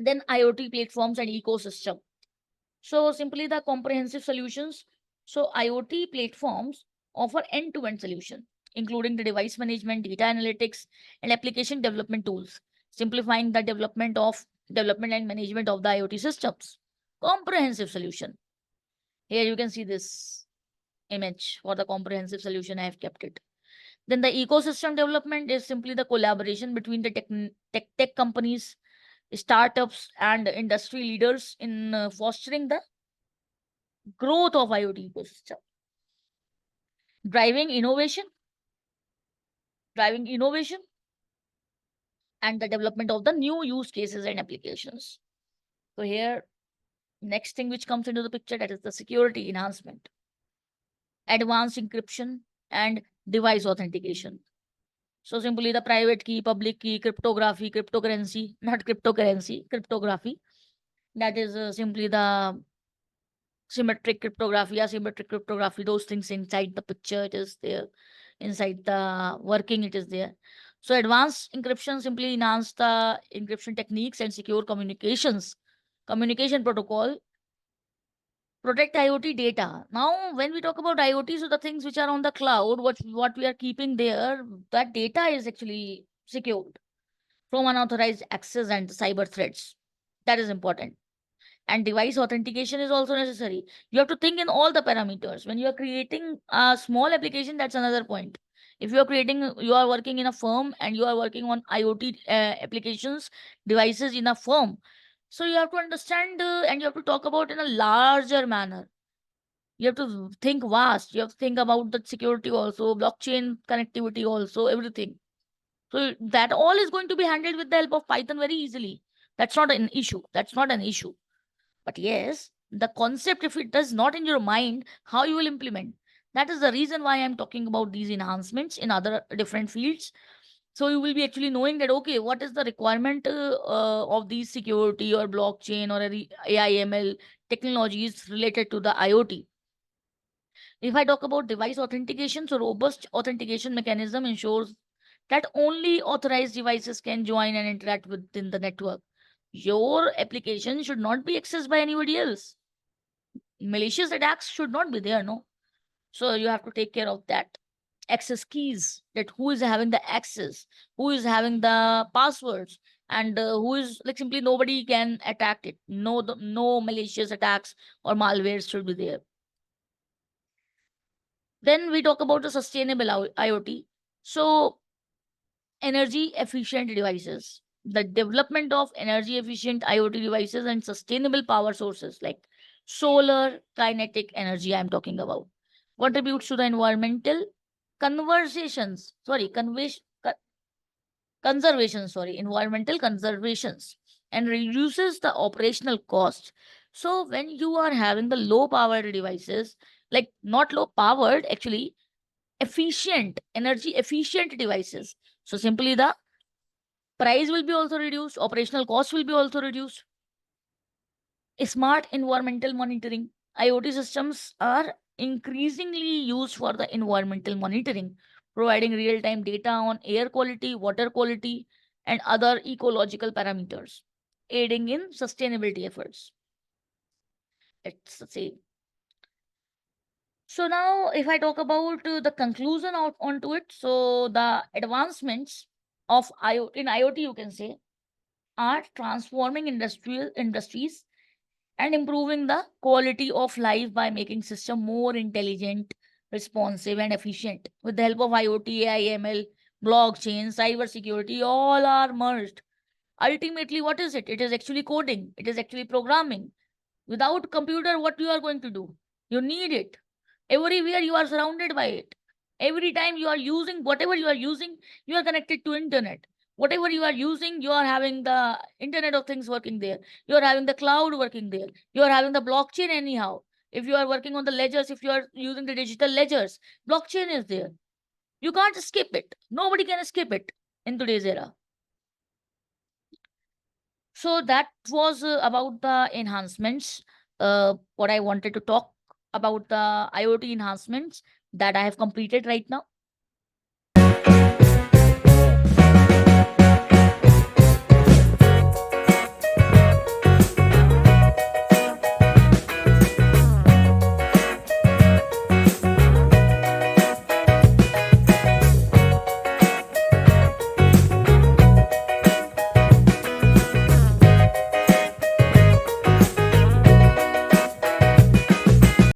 Then IoT platforms and ecosystem. So simply the comprehensive solutions. So IoT platforms offer end-to-end solution, including the device management, data analytics, and application development tools, simplifying the development and management of the IoT systems. Comprehensive solution. Here you can see this image for the comprehensive solution. I have kept it. Then the ecosystem development is simply the collaboration between the tech companies, startups, and industry leaders in fostering the growth of IoT ecosystem, driving innovation, driving innovation, and the development of the new use cases and applications. So here, next thing which comes into the picture, that is the security enhancement, advanced encryption, and device authentication. So simply the private key, public key, cryptography, cryptocurrency, not cryptocurrency, cryptography. That is simply the symmetric cryptography, asymmetric cryptography, those things inside the picture, it is there. Inside the working, it is there. So advanced encryption simply enhance the encryption techniques and secure communication protocol, protect IoT data. Now, when we talk about IoT, so the things which are on the cloud, what we are keeping there, that data is actually secured from unauthorized access and cyber threats. That is important. And device authentication is also necessary. You have to think in all the parameters. When you are creating a small application, that's another point. If you are working in a firm and you are working on IoT applications, devices in a firm, so you have to understand and you have to talk about in a larger manner. You have to think vast. You have to think about the security also, blockchain connectivity also, everything. So that all is going to be handled with the help of Python very easily. That's not an issue. That's not an issue. But yes, the concept, if it does not in your mind, how you will implement. That is the reason why I'm talking about these enhancements in other different fields. So you will be actually knowing that, okay, what is the requirement of these security or blockchain or any AI ML technologies related to the IoT. If I talk about device authentication, so robust authentication mechanism ensures that only authorized devices can join and interact within the network. Your application should not be accessed by anybody else. Malicious attacks should not be there, no? So you have to take care of that. Access keys, that who is having the access, who is having the passwords, and who is like simply nobody can attack it. No malicious attacks or malwares should be there. Then we talk about the sustainable IoT. So energy efficient devices. The development of energy efficient IoT devices and sustainable power sources like solar kinetic energy, I'm talking about, contributes to the environmental conversations, sorry, conservation, sorry, environmental conservations, and reduces the operational cost. So when you are having the low powered devices, like not low powered, actually efficient, energy efficient devices. So simply the price will be also reduced, operational cost will be also reduced. Smart environmental monitoring. IoT systems are increasingly used for the environmental monitoring, providing real-time data on air quality, water quality, and other ecological parameters, aiding in sustainability efforts. Let's say. So now, if I talk about the conclusion out onto it, so the advancements of IoT in IoT, you can say, are transforming industries and improving the quality of life by making system more intelligent, responsive, and efficient. With the help of IoT, AI, ML, blockchain, cyber security, all are merged. Ultimately, what is it? It is actually coding. It is actually programming. Without computer, what you are going to do? You need it. Everywhere you are surrounded by it. Every time you are using whatever you are using, you are connected to internet. Whatever you are using, you are having the internet of things working there. You are having the cloud working there. You are having the blockchain anyhow. If you are working on the ledgers, if you are using the digital ledgers, blockchain is there. You can't skip it. Nobody can skip it in today's era. So that was about the enhancements. What I wanted to talk about the IoT enhancements that I have completed right now.